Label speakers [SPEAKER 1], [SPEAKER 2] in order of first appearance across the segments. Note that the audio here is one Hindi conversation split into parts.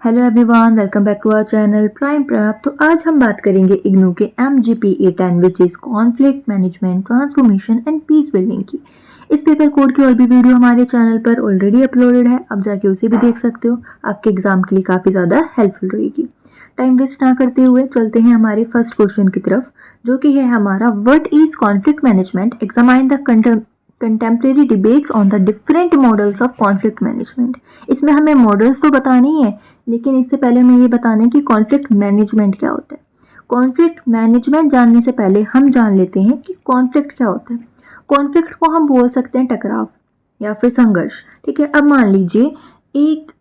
[SPEAKER 1] Hello everyone, welcome back to our channel prime prep. तो आज हम बात करेंगे इग्नू के MGPA10 which is conflict management, transformation and peace building की। इस पेपर कोड की और भी वीडियो हमारे चैनल पर ऑलरेडी अपलोडेड है, आप जाके उसे भी देख सकते हो। आपके एग्जाम के लिए काफ़ी ज़्यादा हेल्पफुल रहेगी। टाइम वेस्ट ना करते हुए चलते हैं हमारे फर्स्ट क्वेश्चन की तरफ, जो कि है हमारा what is conflict management, examine the contemporary debates on the different models of conflict management. इसमें हमें मॉडल्स तो बताने ही है, लेकिन इससे पहले हमें ये बताना है कि कॉन्फ्लिक्ट मैनेजमेंट क्या होता है। कॉन्फ्लिक्ट मैनेजमेंट जानने से पहले हम जान लेते हैं कि कॉन्फ्लिक्ट क्या होता है। कॉन्फ्लिक्ट को हम बोल सकते हैं टकराव या फिर संघर्ष। ठीक है, अब मान लीजिए एक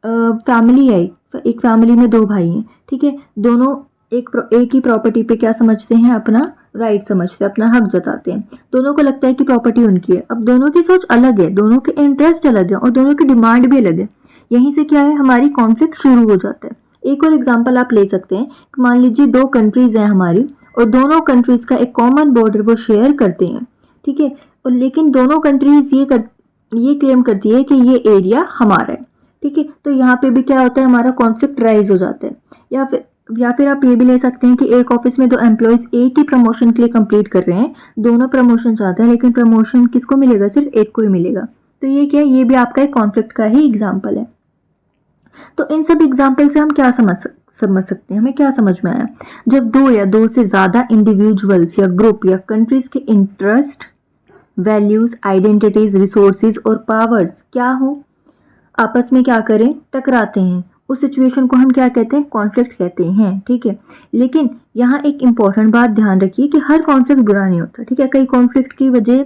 [SPEAKER 1] फैमिली है, एक फैमिली में दो भाई हैं। ठीक है, दोनों एक ही प्रॉपर्टी पे क्या समझते हैं, अपना राइट समझते हैं, अपना हक जताते हैं। दोनों को लगता है कि प्रॉपर्टी उनकी है। अब दोनों की सोच अलग है, दोनों के इंटरेस्ट अलग है और दोनों की डिमांड भी अलग है। यहीं से क्या है, हमारी कॉन्फ्लिक्ट शुरू हो जाता है। एक और एग्जांपल आप ले सकते हैं, मान लीजिए दो कंट्रीज हैं हमारी और दोनों कंट्रीज का एक कॉमन बॉर्डर वो शेयर करते हैं। ठीक है, और लेकिन दोनों कंट्रीज ये क्लेम करती है कि ये एरिया हमारा है। ठीक है, तो यहाँ पे भी क्या होता है, हमारा कॉन्फ्लिक्ट राइज हो जाता है। या फिर आप ये भी ले सकते हैं कि एक ऑफिस में दो एम्प्लॉयज एक ही प्रमोशन के लिए कंप्लीट कर रहे हैं, दोनों प्रमोशन चाहते हैं, लेकिन प्रमोशन किसको मिलेगा, सिर्फ एक को ही मिलेगा। तो ये क्या है, ये भी आपका एक कॉन्फ्लिक्ट का ही एग्जाम्पल है। तो इन सब एग्जाम्पल से हम क्या समझ सकते हैं, हमें क्या समझ में आया, जब दो या दो से ज्यादा इंडिविजुअल्स या ग्रुप या कंट्रीज के इंटरेस्ट, वैल्यूज, आइडेंटिटीज, रिसोर्सेज और पावर्स क्या हो, आपस में क्या करें, टकराते हैं, उस सिचुएशन को हम क्या कहते हैं, कॉन्फ्लिक्ट कहते हैं। ठीक है, लेकिन यहाँ एक इंपॉर्टेंट बात ध्यान रखिए कि हर कॉन्फ्लिक्ट बुरा नहीं होता। ठीक है, कई कॉन्फ्लिक्ट की वजह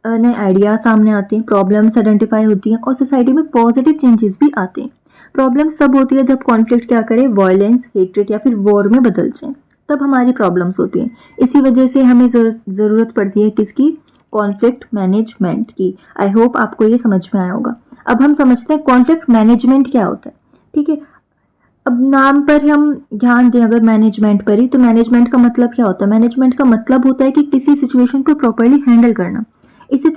[SPEAKER 1] नए आइडिया सामने आते हैं, प्रॉब्लम्स आइडेंटिफाई होती हैं और सोसाइटी में पॉजिटिव चेंजेस भी आते हैं। प्रॉब्लम्स तब होती है जब कॉन्फ्लिक्ट क्या करे, वायलेंस, हेट्रेड या फिर वॉर में बदल जाए, तब हमारी प्रॉब्लम्स होती हैं। इसी वजह से हमें ज़रूरत पड़ती है किसकी, कॉन्फ्लिक्ट मैनेजमेंट की। आई होप आपको ये समझ में आया होगा। अब हम समझते हैं कॉन्फ्लिक्ट मैनेजमेंट क्या होता है। ठीक है, अब नाम पर हम ध्यान दें अगर मैनेजमेंट पर ही, तो मैनेजमेंट का मतलब क्या होता है, मैनेजमेंट का मतलब होता है कि किसी सिचुएशन को प्रॉपर्ली हैंडल करना। इसी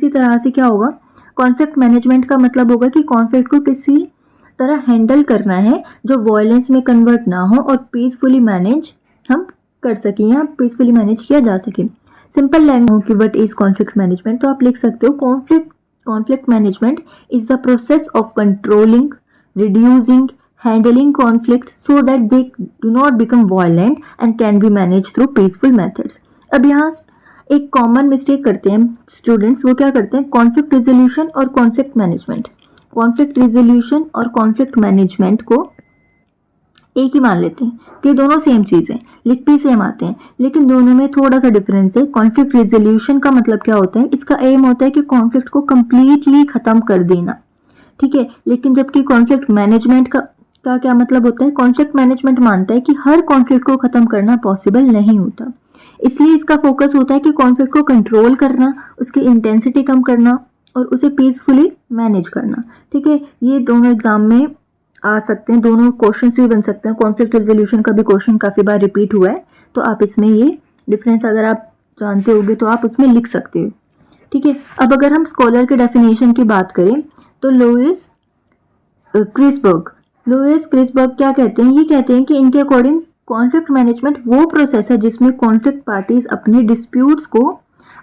[SPEAKER 1] तरह से क्या होगा, कॉन्फ्लिक्ट मैनेजमेंट का मतलब होगा कि कॉन्फ्लिक्ट को किसी तरह हैंडल करना है जो वायलेंस में कन्वर्ट ना हो और पीसफुली मैनेज हम कर सकें या पीसफुली मैनेज किया जा सके। सिंपल लैंग्वेज की व्हाट इज कॉन्फ्लिक्ट मैनेजमेंट, तो आप लिख सकते हो conflict management is the process of controlling, reducing, handling conflicts so that they do not become violent and can be managed through peaceful methods। अब यहाँ एक कॉमन मिस्टेक करते हैं स्टूडेंट्स, वो क्या करते हैं, कॉन्फ्लिक्ट रिजोल्यूशन और कॉन्फ्लिक्ट मैनेजमेंट। कॉन्फ्लिक्ट रिजोल्यूशन और कॉन्फ्लिक्ट मैनेजमेंट को एक ही मान लेते हैं कि दोनों सेम चीज़ है, लिख भी सेम आते हैं, लेकिन दोनों में थोड़ा सा डिफरेंस है। कॉन्फ्लिक्ट रिजोल्यूशन का मतलब क्या होता है, इसका एम होता है कि कॉन्फ्लिक्ट को कंप्लीटली खत्म कर देना। ठीक है, लेकिन जबकि कॉन्फ्लिक्ट मैनेजमेंट का क्या मतलब होता है, कॉन्फ्लिक्ट मैनेजमेंट मानता है कि हर कॉन्फ्लिक्ट को खत्म करना पॉसिबल नहीं होता, इसलिए इसका फोकस होता है कि कॉन्फ्लिक्ट को कंट्रोल करना, उसकी इंटेंसिटी कम करना और उसे पीसफुली मैनेज करना। ठीक है, ये दोनों एग्जाम में आ सकते हैं, दोनों क्वेश्चंस भी बन सकते हैं। कॉन्फ्लिक्ट रेजोल्यूशन का भी क्वेश्चन काफ़ी बार रिपीट हुआ है, तो आप इसमें ये डिफरेंस अगर आप जानते होंगे तो आप उसमें लिख सकते हो। ठीक है, अब अगर हम स्कॉलर के डेफिनेशन की बात करें तो लुईस क्रिसबर्ग क्या कहते हैं, ये कहते हैं कि इनके अकॉर्डिंग कॉन्फ्लिक्ट मैनेजमेंट वो प्रोसेस है जिसमें कॉन्फ्लिक्ट पार्टीज अपने डिस्प्यूट्स को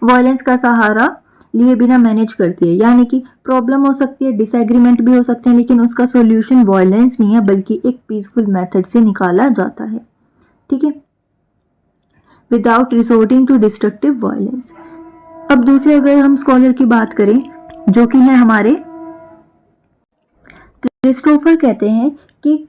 [SPEAKER 1] वायलेंस का सहारा लिए बिना मैनेज करती है। यानी कि प्रॉब्लम हो सकती है, डिसएग्रीमेंट भी हो सकते हैं, लेकिन उसका सॉल्यूशन वायलेंस नहीं है बल्कि एक पीसफुल मेथड से निकाला जाता है। ठीक है, without resorting to destructive violence. अब दूसरे अगर हम स्कॉलर की बात करें जो कि है हमारे क्रिस्टोफर, कहते हैं कि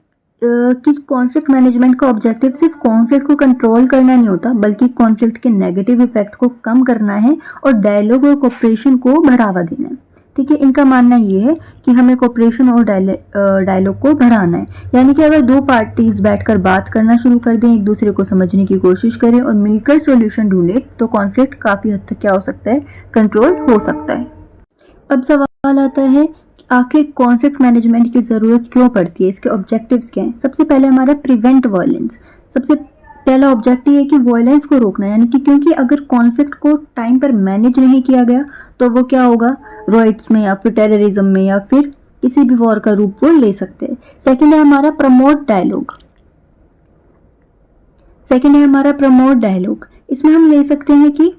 [SPEAKER 1] कॉन्फ्लिक्ट मैनेजमेंट का ऑब्जेक्टिव सिर्फ कॉन्फ्लिक्ट को कंट्रोल करना नहीं होता, बल्कि कॉन्फ्लिक्ट के नेगेटिव इफेक्ट को कम करना है और डायलॉग और कोऑपरेशन को बढ़ावा देना है। ठीक है, इनका मानना ये है कि हमें कोऑपरेशन और डायलॉग को बढ़ाना है। यानी कि अगर दो पार्टीज बैठकर बात करना शुरू कर दें, एक दूसरे को समझने की कोशिश करें और मिलकर सॉल्यूशन ढूंढे, तो कॉन्फ्लिक्ट काफ़ी हद तक क्या हो सकता है, कंट्रोल हो सकता है। अब सवाल आता है आखिर कॉन्फ्लिक्ट मैनेजमेंट की ज़रूरत क्यों पड़ती है, इसके ऑब्जेक्टिव्स क्या हैं। सबसे पहले हमारा प्रिवेंट वायलेंस, सबसे पहला ऑब्जेक्टिव है कि वायलेंस को रोकना, यानी कि क्योंकि अगर कॉन्फ्लिक्ट को टाइम पर मैनेज नहीं किया गया तो वो क्या होगा, राइट्स में या फिर टेररिज्म में या फिर किसी भी वॉर का रूप वो ले सकते हैं। सेकंड है हमारा प्रमोट डायलॉग। सेकंड है हमारा प्रमोट डायलॉग। इसमें हम ले सकते हैं कि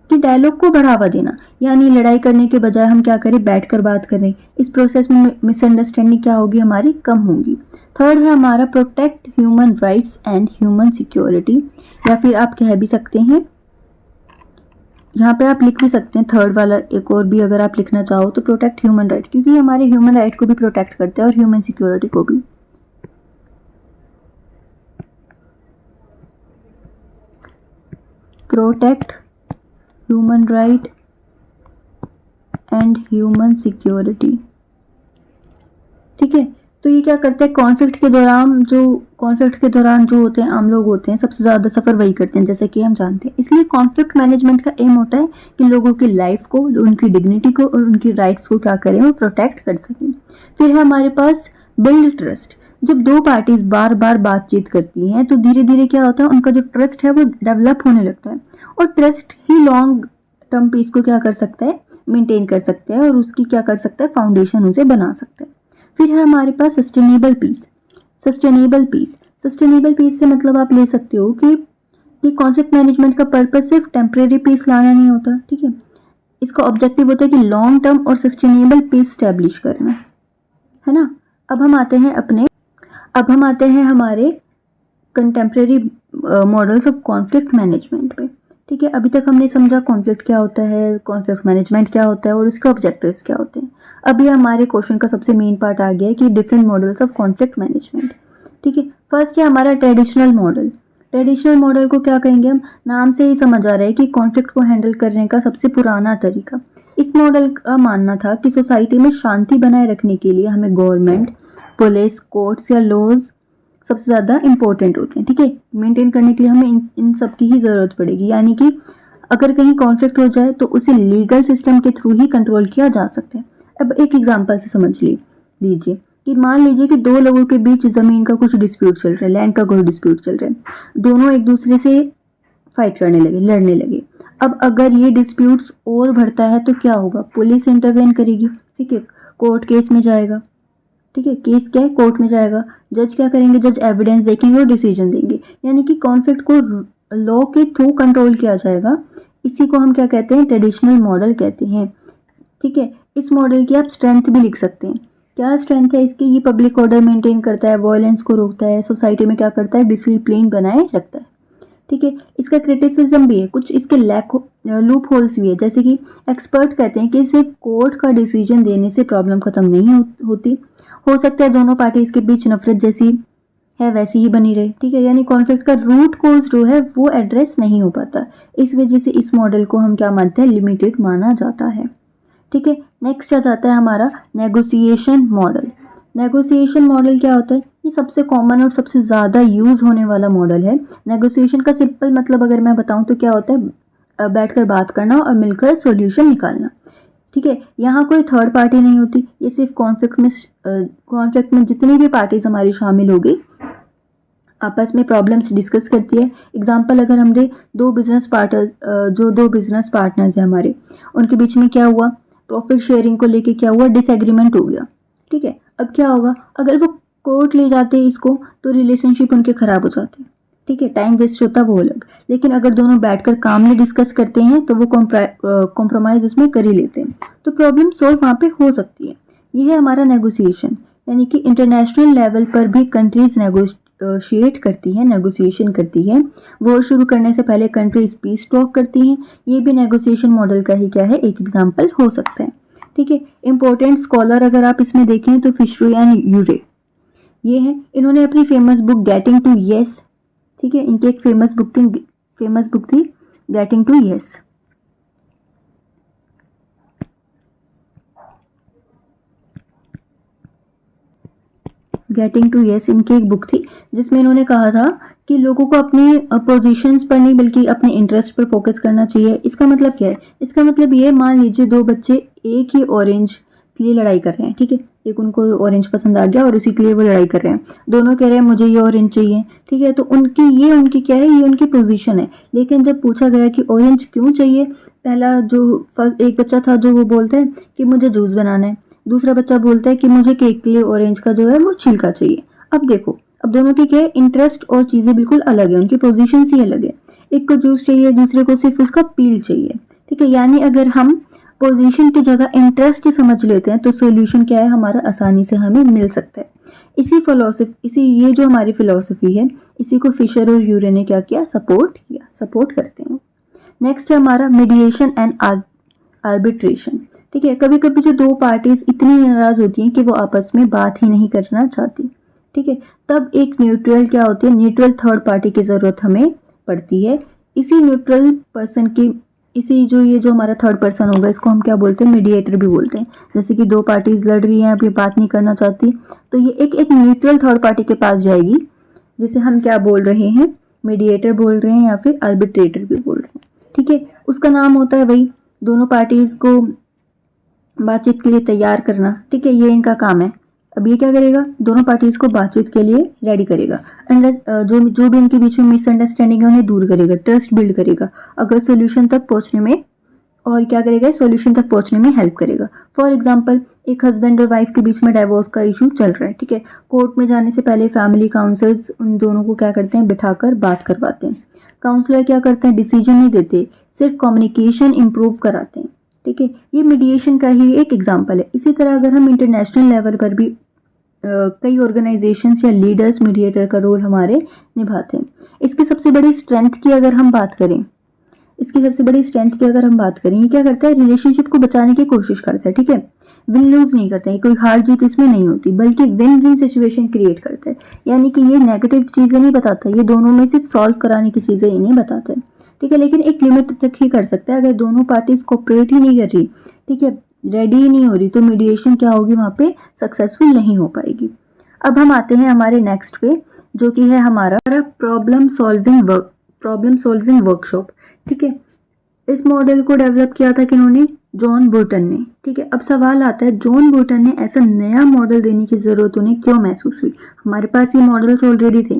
[SPEAKER 1] डायलॉग को बढ़ावा देना, यानी लड़ाई करने के बजाय हम क्या करें, बैठकर बात करें। इस प्रोसेस में मिसअंडरस्टैंडिंग क्या होगी, हमारी कम होगी। थर्ड है हमारा protect human rights and human security, या फिर आप कह भी सकते हैं, यहाँ पे आप लिख भी सकते हैं थर्ड वाला एक और भी अगर आप लिखना चाहो तो, प्रोटेक्ट ह्यूमन राइट, क्योंकि हमारे ह्यूमन राइट को भी प्रोटेक्ट करते हैं और ह्यूमन सिक्योरिटी को भी। Protect human right and human security. ठीक है, तो ये क्या करते हैं, कॉन्फ्लिक्ट के दौरान जो होते हैं आम लोग होते हैं, सबसे ज़्यादा सफ़र वही करते हैं, जैसे कि हम जानते हैं। इसलिए कॉन्फ्लिक्ट मैनेजमेंट का एम होता है कि लोगों की लाइफ को, उनकी डिग्निटी को और उनकी राइट्स को क्या करें, वो प्रोटेक्ट कर सकें। फिर है हमारे पास बिल्ड ट्रस्ट। जब दो पार्टीज बार बार बातचीत करती हैं तो धीरे धीरे क्या होता है, उनका जो ट्रस्ट है वो डेवलप होने लगता है, और ट्रस्ट ही लॉन्ग टर्म पीस को क्या कर सकता है, मेंटेन कर सकता है, और उसकी क्या कर सकता है, फाउंडेशन उसे बना सकता है। फिर है हमारे पास सस्टेनेबल पीस। सस्टेनेबल पीस से मतलब आप ले सकते हो कि कॉन्फ्लिक्ट मैनेजमेंट का पर्पस सिर्फ टेम्परेरी पीस लाना नहीं होता। ठीक है, इसका ऑब्जेक्टिव होता है कि लॉन्ग टर्म और सस्टेनेबल पीस स्टैब्लिश करना, है ना। अब हम आते हैं हमारे contemporary models of conflict management पे। ठीक है, अभी तक हमने समझा कॉन्फ्लिक्ट क्या होता है, कॉन्फ्लिक्ट मैनेजमेंट क्या होता है और उसके ऑब्जेक्टिव्स क्या होते हैं। अभी हमारे क्वेश्चन का सबसे मेन पार्ट आ गया है कि different models of conflict management. ठीक है, फर्स्ट है हमारा ट्रेडिशनल मॉडल। ट्रेडिशनल मॉडल को क्या कहेंगे हम, नाम से ही समझ आ रहा है कि कॉन्फ्लिक्ट को हैंडल करने का सबसे पुराना तरीका। इस मॉडल का मानना था कि सोसाइटी में शांति बनाए रखने के लिए हमें गवर्नमेंट, पुलिस, कोर्ट्स या लॉज सबसे ज़्यादा इंपॉर्टेंट होते हैं। ठीक है, मेंटेन करने के लिए हमें इन सब की ही ज़रूरत पड़ेगी, यानी कि अगर कहीं कॉन्फ्लिक्ट हो जाए तो उसे लीगल सिस्टम के थ्रू ही कंट्रोल किया जा सकता है। अब एक एग्जांपल से समझ लीजिए कि मान लीजिए कि दो लोगों के बीच ज़मीन का कुछ डिस्प्यूट चल रहा है, लैंड का कोई डिस्प्यूट चल रहा है। दोनों एक दूसरे से फाइट करने लगे, लड़ने लगे। अब अगर ये डिस्प्यूट्स और बढ़ता है तो क्या होगा, पुलिस इंटरवेन करेगी। ठीक है, कोर्ट केस में जाएगा। ठीक है, केस क्या है, कोर्ट में जाएगा। जज क्या करेंगे, जज एविडेंस देखेंगे और डिसीजन देंगे, यानी कि कॉन्फ्लिक्ट को लॉ के थ्रू कंट्रोल किया जाएगा। इसी को हम क्या कहते हैं, ट्रेडिशनल मॉडल कहते हैं। ठीक है, इस मॉडल की आप स्ट्रेंथ भी लिख सकते हैं। क्या स्ट्रेंथ है इसकी, ये पब्लिक ऑर्डर मेंटेन करता है, वायलेंस को रोकता है, सोसाइटी में क्या करता है, डिसिप्लिन बनाए रखता है। ठीक है, इसका क्रिटिसिज्म भी है, कुछ इसके लूप होल्स भी है, जैसे कि एक्सपर्ट कहते हैं कि सिर्फ कोर्ट का डिसीजन देने से प्रॉब्लम खत्म नहीं होती, हो सकता है दोनों पार्टीज के बीच नफरत जैसी है वैसी ही बनी रहे। ठीक है, यानी कॉन्फ्लिक्ट का रूट कोज जो है वो एड्रेस नहीं हो पाता। इस वजह से इस मॉडल को हम क्या मानते हैं, लिमिटेड माना जाता है। ठीक है, नेक्स्ट आ जाता है हमारा नेगोशिएशन मॉडल। नेगोशिएशन मॉडल क्या होता है, ये सबसे कॉमन और सबसे ज़्यादा यूज़ होने वाला मॉडल है। नेगोशिएशन का सिंपल मतलब अगर मैं बताऊं तो क्या होता है, बैठकर बात करना और मिलकर सॉल्यूशन निकालना। ठीक है, यहाँ कोई थर्ड पार्टी नहीं होती, ये सिर्फ कॉन्फ्लिक्ट में जितनी भी पार्टीज हमारी शामिल होगी आपस में प्रॉब्लम्स डिस्कस करती है। एग्जांपल अगर हम दे, दो बिजनेस पार्टनर्स हैं हमारे, उनके बीच में क्या हुआ, प्रॉफिट शेयरिंग को लेके क्या हुआ, डिसएग्रीमेंट हो गया। ठीक है, अब क्या होगा, अगर वो कोर्ट ले जाते हैं इसको तो रिलेशनशिप उनके खराब हो जाते हैं। ठीक है, टाइम वेस्ट होता वो अलग, लेकिन अगर दोनों बैठकर कामली डिस्कस करते हैं तो वो कॉम्प्रोमाइज़ उसमें कर ही लेते हैं, तो प्रॉब्लम सॉल्व वहाँ पे हो सकती है। ये है हमारा नेगोशिएशन, यानी कि इंटरनेशनल लेवल पर भी कंट्रीज नेगोशिएशन करती है। वॉर शुरू करने से पहले कंट्रीज पीस टॉक करती हैं। ये भी नेगोशिएशन मॉडल का ही क्या है, एक एग्जाम्पल हो सकता है। ठीक है, इंपॉर्टेंट स्कॉलर अगर आप इसमें देखें तो फिशरो एंड यूरे ये हैं, इन्होंने अपनी famous book getting to yes, ठीक है, इनकी एक फेमस बुक थी getting to yes. Getting to yes इनकी एक बुक थी जिसमें इन्होंने कहा था कि लोगों को अपनी पोजीशंस पर नहीं बल्कि अपने इंटरेस्ट पर फोकस करना चाहिए। इसका मतलब क्या है, इसका मतलब ये, मान लीजिए दो बच्चे एक ही ऑरेंज के लिए लड़ाई कर रहे हैं। ठीक है, एक उनको ऑरेंज पसंद आ गया और उसी के लिए वो लड़ाई कर रहे हैं। दोनों कह रहे हैं मुझे ये ऑरेंज चाहिए। ठीक है, तो उनकी क्या है, ये उनकी पोजीशन है। लेकिन जब पूछा गया कि ऑरेंज क्यों चाहिए, पहला जो एक बच्चा था जो वो बोलता है कि मुझे जूस बनाना है। दूसरा बच्चा बोलता है कि मुझे केक के लिए ऑरेंज का जो है वो छिलका चाहिए। अब देखो, अब दोनों के क्या है, इंटरेस्ट और चीज़ें बिल्कुल अलग है, उनकी पोजीशन ही अलग है। एक को जूस चाहिए, दूसरे को सिर्फ उसका पील चाहिए। ठीक है, यानी अगर हम पोजीशन की जगह इंटरेस्ट समझ लेते हैं तो सोल्यूशन क्या है हमारा, आसानी से हमें मिल सकता है। इसी ये जो हमारी फिलॉसफी है, इसी को फिशर और यूरे ने क्या किया, सपोर्ट करते हैं। नेक्स्ट है हमारा मीडिएशन एंड आर्बिट्रेशन। ठीक है, कभी कभी जो दो पार्टीज इतनी नाराज होती हैं कि वो आपस में बात ही नहीं करना चाहती। ठीक है, तब एक न्यूट्रल क्या होती है, न्यूट्रल थर्ड पार्टी की ज़रूरत हमें पड़ती है। इसी न्यूट्रल पर्सन की ये जो हमारा थर्ड पर्सन होगा, इसको हम क्या बोलते हैं, मीडिएटर भी बोलते हैं। जैसे कि दो पार्टीज लड़ रही हैं, अभी बात नहीं करना चाहती, तो ये एक न्यूट्रल थर्ड पार्टी के पास जाएगी, जिसे हम क्या बोल रहे हैं, मीडिएटर बोल रहे हैं या फिर आर्बिट्रेटर भी बोल रहे हैं। ठीक है, उसका नाम होता है वही दोनों पार्टीज को बातचीत के लिए तैयार करना। ठीक है, ये इनका काम है। अब ये क्या करेगा, दोनों पार्टीज को बातचीत के लिए रेडी करेगा। जो भी इनके बीच में मिसअंडरस्टैंडिंग है उन्हें दूर करेगा, ट्रस्ट बिल्ड करेगा, अगर सोल्यूशन तक पहुंचने में, और क्या करेगा, सोल्यूशन तक पहुंचने में हेल्प करेगा। फॉर एग्जाम्पल, एक हस्बैंड और वाइफ के बीच में डाइवोर्स का इशू चल रहा है। ठीक है, कोर्ट में जाने से पहले फैमिली काउंसलर्स उन दोनों को क्या करते हैं, बिठाकर बात करवाते हैं। काउंसलर क्या करते हैं, डिसीजन नहीं देते, सिर्फ कम्युनिकेशन इंप्रूव कराते हैं। ठीक है, ये मीडिएशन का ही एक एग्जाम्पल है। इसी तरह अगर हम इंटरनेशनल लेवल पर भी कई ऑर्गेनाइजेशंस या लीडर्स मीडिएटर का रोल हमारे निभाते हैं। इसकी सबसे बड़ी स्ट्रेंथ की अगर हम बात करें, ये क्या करता है, रिलेशनशिप को बचाने की कोशिश करता है। ठीक है, विन लूज नहीं करता है, कोई हार जीत इसमें नहीं होती, बल्कि विन विन सिचुएशन क्रिएट करता है। यानी कि ये नेगेटिव चीज़ें नहीं बताता, ये दोनों में सिर्फ सॉल्व कराने की चीज़ें ही नहीं बताता है। ठीक है, लेकिन एक लिमिट तक ही कर सकता है। अगर दोनों पार्टीज कोऑपरेट ही नहीं कर रही, ठीक है, रेडी ही नहीं हो रही, तो मीडिएशन क्या होगी, वहाँ पे सक्सेसफुल नहीं हो पाएगी। अब हम आते हैं हमारे नेक्स्ट पे, जो कि है हमारा प्रॉब्लम सॉल्विंग वर्कशॉप। ठीक है, इस मॉडल को डेवलप किया था किन्होंने, जॉन बर्टन ने। ठीक है, अब सवाल आता है, जॉन बर्टन ने ऐसा नया मॉडल देने की ज़रूरत उन्हें क्यों महसूस हुई। हमारे पास ये मॉडल्स ऑलरेडी थे।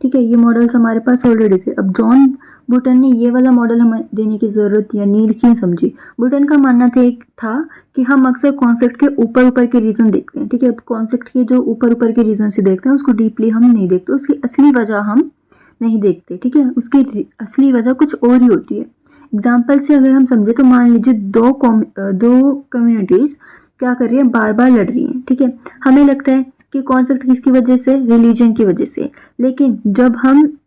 [SPEAKER 1] ठीक है, ये मॉडल्स हमारे पास ऑलरेडी थे। अब जॉन बर्टन ने ये वाला मॉडल हमें देने की ज़रूरत या नीड क्यों समझी। बर्टन का मानना था कि हम अक्सर कॉन्फ्लिक्ट के ऊपर के रीज़न देखते हैं। ठीक है, कॉन्फ्लिक्ट के जो ऊपर के रीज़न से देखते हैं, उसको डीपली हम नहीं देखते, उसकी असली वजह हम नहीं देखते। ठीक है, उसकी असली वजह कुछ और ही होती है। एग्जाम्पल से अगर हम समझे तो मान लीजिए दो कम्युनिटीज़ क्या कर रही है, बार बार लड़ रही हैं। ठीक है, हमें लगता है कि कॉन्फ्लिक्ट किसकी वजह से, रिलीजन की वजह से, लेकिन जब हम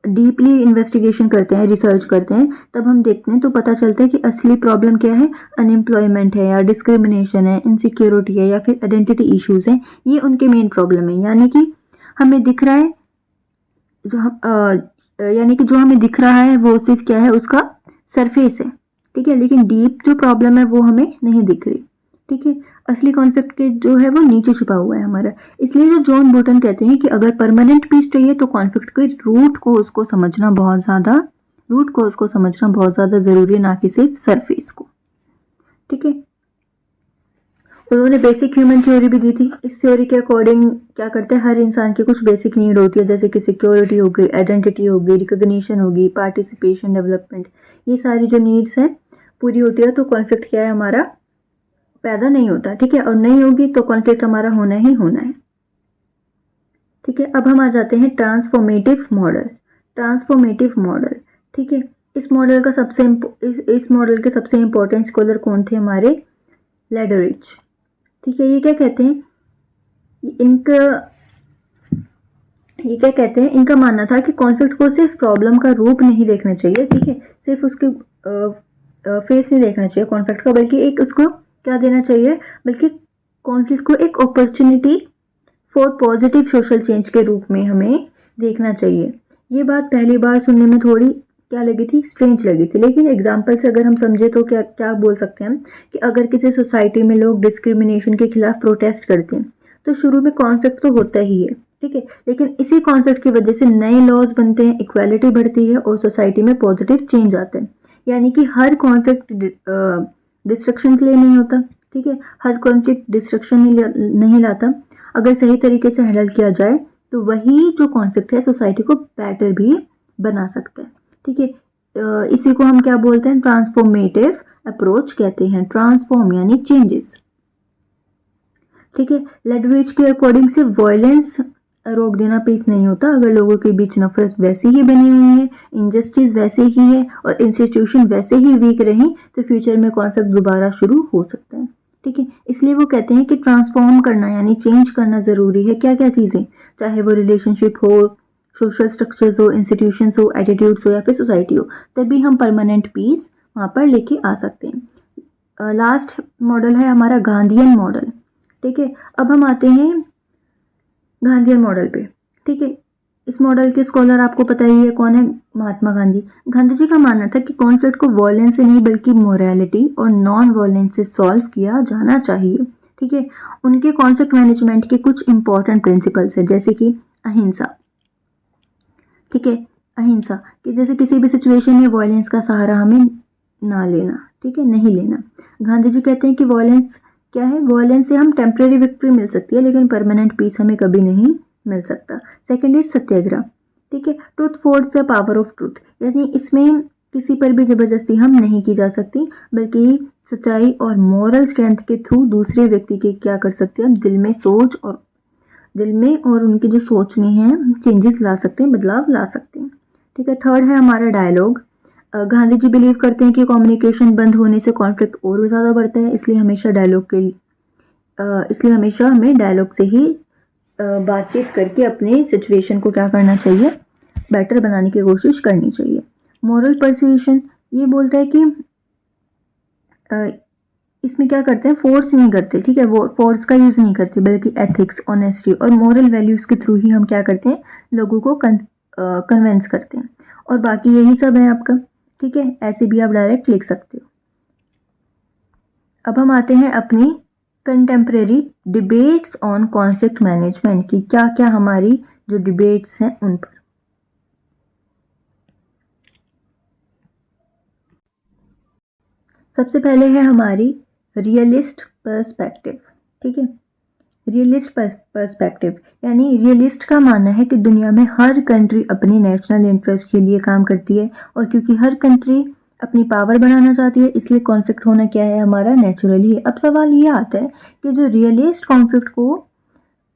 [SPEAKER 1] डीपली इन्वेस्टिगेशन करते हैं, रिसर्च करते हैं, तब हम देखते हैं तो पता चलता है कि असली प्रॉब्लम क्या है, अनएम्प्लॉयमेंट है या डिस्क्रिमिनेशन है, इनसिक्योरिटी है या फिर आइडेंटिटी इश्यूज हैं। ये उनके मेन प्रॉब्लम है। यानी कि हमें दिख रहा है जो हमें दिख रहा है वो सिर्फ क्या है, उसका सरफेस है। ठीक है, लेकिन डीप जो प्रॉब्लम है वो हमें नहीं दिख रही। ठीक है, असली कॉन्फ्लिक्ट के जो है वो नीचे छुपा हुआ है हमारा। इसलिए जो जॉन बर्टन कहते हैं कि अगर परमानेंट पीस चाहिए तो कॉन्फ्लिक्ट के रूट को उसको समझना बहुत ज़्यादा ज़रूरी है, ना कि सिर्फ सरफेस को। ठीक है, उन्होंने बेसिक ह्यूमन थ्योरी भी दी थी। इस थ्योरी के अकॉर्डिंग क्या करते हैं, हर इंसान की कुछ बेसिक नीड होती है, जैसे कि सिक्योरिटी हो गई, आइडेंटिटी हो गई, रिकॉग्निशन होगी, पार्टिसिपेशन, डेवलपमेंट। ये सारी जो नीड्स हैं पूरी होती है तो कॉन्फ्लिक्ट क्या है हमारा, पैदा नहीं होता। ठीक है, और नहीं होगी तो कॉन्फ्लिक्ट हमारा होना ही होना है। ठीक है, अब हम आ जाते हैं ट्रांसफॉर्मेटिव मॉडल। ठीक है, इस मॉडल के सबसे इम्पोर्टेंट स्कॉलर कौन थे, हमारे लेडरिच। ठीक है, ये क्या कहते हैं, इनका मानना था कि कॉन्फ्लिक्ट को सिर्फ प्रॉब्लम का रूप नहीं देखना चाहिए। ठीक है, सिर्फ उसके फेस नहीं देखना चाहिए कॉन्फ्लिक्ट का, बल्कि एक उसको क्या देना चाहिए, बल्कि कॉन्फ्लिक्ट को एक opportunity for positive social change के रूप में हमें देखना चाहिए। ये बात पहली बार सुनने में थोड़ी क्या लगी थी, स्ट्रेंज लगी थी, लेकिन एग्जाम्पल से अगर हम समझे तो क्या बोल सकते हैं कि अगर किसी सोसाइटी में लोग डिस्क्रिमिनेशन के खिलाफ प्रोटेस्ट करते हैं तो शुरू में कॉन्फ्लिक्ट तो होता ही है। ठीक है, लेकिन इसी कॉन्फ्लिक्ट की वजह से नए लॉज बनते हैं, इक्वालिटी बढ़ती है और सोसाइटी में पॉजिटिव चेंज आते हैं। यानी कि हर कॉन्फ्लिक्ट डिस्ट्रक्शन के लिए नहीं होता। ठीक है, हर कॉन्फ्लिक्ट डिस्ट्रक्शन नहीं लाता। अगर सही तरीके से हैंडल किया जाए तो वही जो कॉन्फ्लिक्ट है सोसाइटी को बेटर भी बना सकता है। ठीक है, इसी को हम क्या बोलते हैं, ट्रांसफॉर्मेटिव अप्रोच कहते हैं। ट्रांसफॉर्म यानी चेंजेस। ठीक है। लेडब्रिज के अकॉर्डिंग से वायलेंस रोक देना पीस नहीं होता। अगर लोगों के बीच नफरत वैसे ही बनी हुई है, इनजस्टिस वैसे ही है और इंस्टीट्यूशन वैसे ही वीक रहे तो फ्यूचर में कॉन्फ्लिक्ट दोबारा शुरू हो सकता है। ठीक है, इसलिए वो कहते हैं कि ट्रांसफॉर्म करना यानी चेंज करना ज़रूरी है। क्या क्या चीज़ें, चाहे वो रिलेशनशिप हो, सोशल स्ट्रक्चर्स हो, इंस्टीट्यूशंस हो, एटीट्यूड्स हो या फिर सोसाइटी हो, तभी हम परमानेंट पीस वहाँ पर लेके आ सकते हैं। लास्ट मॉडल है हमारा गांधीयन मॉडल। ठीक है, अब हम आते हैं गांधीयन मॉडल पे। ठीक है, इस मॉडल के स्कॉलर आपको पता ही है कौन है, महात्मा गांधी। गांधी जी का मानना था कि कॉन्फ्लिक्ट को वॉयलेंस से नहीं बल्कि मोरालिटी और नॉन वॉयलेंस से सॉल्व किया जाना चाहिए। ठीक है, उनके कॉन्फ्लिक्ट मैनेजमेंट के कुछ इंपॉर्टेंट प्रिंसिपल्स है, जैसे कि अहिंसा। ठीक है, अहिंसा कि जैसे किसी भी सिचुएशन में वॉयलेंस का सहारा हमें ना लेना। ठीक है, नहीं लेना। गांधी जी कहते हैं कि वॉयलेंस क्या है, वॉयलेंस से हम टेम्परेरी विक्ट्री मिल सकती है लेकिन परमानेंट पीस हमें कभी नहीं मिल सकता। सेकंड इज सत्याग्रह। ठीक है, truth for the power of truth, यानी इसमें किसी पर भी जबरदस्ती हम नहीं की जा सकती बल्कि सच्चाई और मॉरल स्ट्रेंथ के थ्रू दूसरे व्यक्ति के क्या कर सकते हैं, हम दिल में और उनकी जो सोच में है चेंजेस ला सकते हैं, बदलाव ला सकते हैं। ठीक है, थर्ड है हमारा डायलॉग। गांधी जी बिलीव करते हैं कि कम्युनिकेशन बंद होने से कॉन्फ्लिक्ट और भी ज़्यादा बढ़ता है, इसलिए हमेशा हमें डायलॉग से ही बातचीत करके अपने सिचुएशन को क्या करना चाहिए, बेटर बनाने की कोशिश करनी चाहिए। मॉरल परस्यूएशन ये बोलता है कि इसमें क्या करते हैं, फोर्स नहीं करते। ठीक है, वो फोर्स का यूज़ नहीं करते बल्कि एथिक्स, ऑनेस्टी और मॉरल वैल्यूज़ के थ्रू ही हम क्या करते हैं, लोगों को कन्वेंस करते हैं। और बाकी यही सब है आपका। ठीक है, ऐसे भी आप डायरेक्ट लिख सकते हो। अब हम आते हैं अपनी contemporary debates on conflict management की, क्या क्या हमारी जो डिबेट्स हैं उन पर। सबसे पहले है हमारी रियलिस्ट पर्सपेक्टिव। ठीक है, रियलिस्ट पर्सपेक्टिव यानी रियलिस्ट का मानना है कि दुनिया में हर कंट्री अपने नेशनल इंटरेस्ट के लिए काम करती है और क्योंकि हर कंट्री अपनी पावर बढ़ाना चाहती है इसलिए कॉन्फ्लिक्ट होना क्या है, हमारा नेचुरली है। अब सवाल ये आता है कि जो रियलिस्ट कॉन्फ्लिक्ट को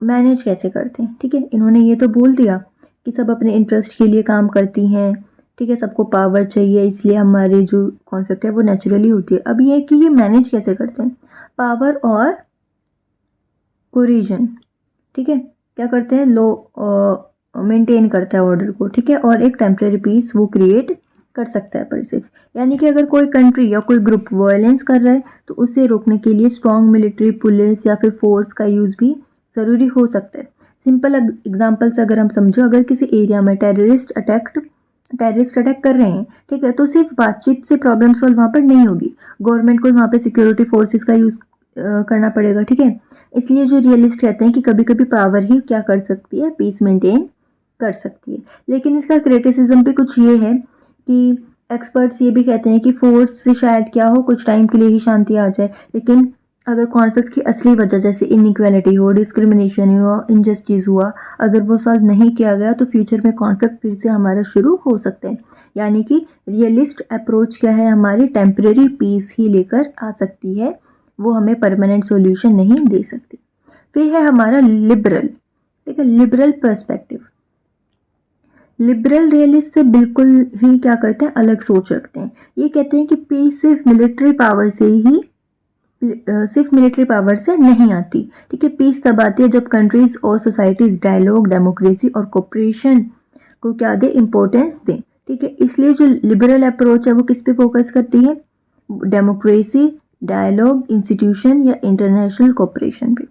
[SPEAKER 1] मैनेज कैसे करते हैं। ठीक है, इन्होंने ये तो बोल दिया कि सब अपने इंटरेस्ट के लिए काम करती हैं। ठीक है, सबको पावर चाहिए इसलिए हमारी जो कॉन्फ्लिक्ट है वो नेचुरली होती है। अब ये है कि ये मैनेज कैसे करते हैं, पावर और कोरिजन। ठीक है, क्या करते हैं, लो मेंटेन करता है ऑर्डर को। ठीक है, और एक टेम्परेरी पीस वो क्रिएट कर सकता है परसिस्ट, यानी कि अगर कोई कंट्री या कोई ग्रुप वायलेंस कर रहा है तो उसे रोकने के लिए स्ट्रॉन्ग मिलिट्री, पुलिस या फिर फोर्स का यूज़ भी ज़रूरी हो सकता है। सिंपल एग्जांपल से अगर हम समझो, अगर किसी एरिया में टेररिस्ट अटैक कर रहे हैं, ठीक है, तो सिर्फ बातचीत से प्रॉब्लम सॉल्व वहाँ पर नहीं होगी, गवर्नमेंट को वहाँ पे सिक्योरिटी फोर्सेस का यूज़ करना पड़ेगा। ठीक है, इसलिए जो रियलिस्ट कहते हैं कि कभी कभी पावर ही क्या कर सकती है, पीस मेंटेन कर सकती है। लेकिन इसका क्रिटिसिज्म भी कुछ ये है कि एक्सपर्ट्स ये भी कहते हैं कि फोर्स से शायद क्या हो, कुछ टाइम के लिए ही शांति आ जाए, लेकिन अगर कॉन्फ्लिक्ट की असली वजह जैसे इनइक्वालिटी हो, डिस्क्रिमिनेशन हुआ, इनजस्टिस हुआ, अगर वो सॉल्व नहीं किया गया तो फ्यूचर में कॉन्फ्लिक्ट फिर से हमारा शुरू हो सकते हैं। यानी कि रियलिस्ट अप्रोच क्या है, हमारी टेम्परेरी पीस ही लेकर आ सकती है, वो हमें परमानेंट सॉल्यूशन नहीं दे सकती। फिर है हमारा लिबरल। ठीक है, लिबरल पर्सपेक्टिव। लिबरल रियलिस्ट से बिल्कुल ही क्या करते हैं, अलग सोच रखते हैं। ये कहते हैं कि पीस सिर्फ मिलिट्री पावर से नहीं आती। ठीक है, पीस तब आती है जब कंट्रीज और सोसाइटीज डायलॉग, डेमोक्रेसी और कोऑपरेशन को क्या दे, इम्पोर्टेंस दें। ठीक है, इसलिए जो लिबरल अप्रोच है वो किस पे फोकस करती है, डेमोक्रेसी, डायलॉग, इंस्टीट्यूशन या इंटरनेशनल कोऑपरेशन पे।